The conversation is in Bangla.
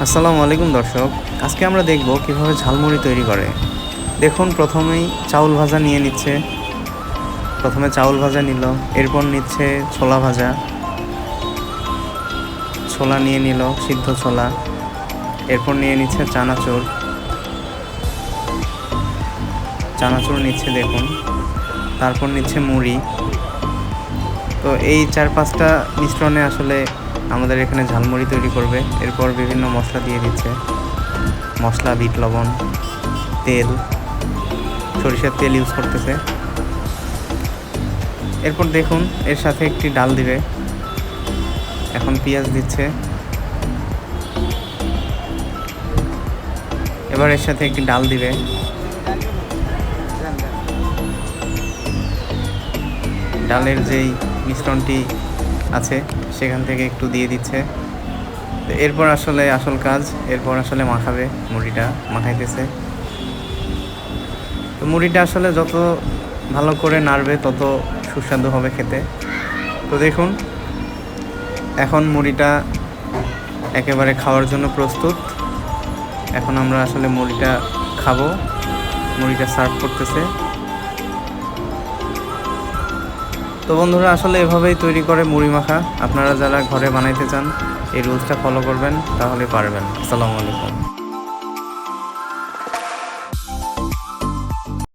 আসসালামু আলাইকুম দর্শক। আজকে আমরা দেখব কিভাবে ঝালমুড়ি তৈরি করে। দেখুন, প্রথমেই চাউল ভাজা নিয়ে নিচ্ছে। প্রথমে চাউল ভাজা নিল, এরপর নিচ্ছে ছোলা ভাজা। ছোলা নিয়ে নিল, সিদ্ধ ছোলা। এরপর নিয়ে নিচ্ছে চানাচুর। চানাচুর নিচ্ছে দেখুন। তারপর নিচ্ছে মুড়ি। তো এই 4-5টা মিশ্রণে আসলে আমাদের এখানে ঝালমুড়ি তৈরি করবে। এরপর বিভিন্ন মশলা দিয়ে দিচ্ছে। মশলা, বিট লবণ, তেল, সরিষার তেল ইউজ করতেছে। এরপর দেখুন, এর সাথে একটি ডাল দিবে। এখন পেঁয়াজ দিচ্ছে। এবার এর সাথে একটি ডাল দিবে। ডালের যেই মিশ্রণটি আছে সেখান থেকে একটু দিয়ে দিচ্ছে। তো এরপর আসলে আসল কাজ, এরপর আসলে মাখাবে। মুড়িটা মাখাইতেছে। তো মুড়িটা আসলে যত ভালো করে নাড়বে তত সুস্বাদু হবে খেতে। তো দেখুন, এখন মুড়িটা একেবারে খাওয়ার জন্য প্রস্তুত। এখন আমরা আসলে মুড়িটা খাবো। মুড়িটা সার্ভ করতেছে। তো বন্ধুরা, আসলে এভাবেই তৈরি করে মুড়ি মাখা। আপনারা যারা ঘরে বানাইতে চান এই রুলসটা ফলো করবেন, তাহলে পারবেন। আসসালামু আলাইকুম।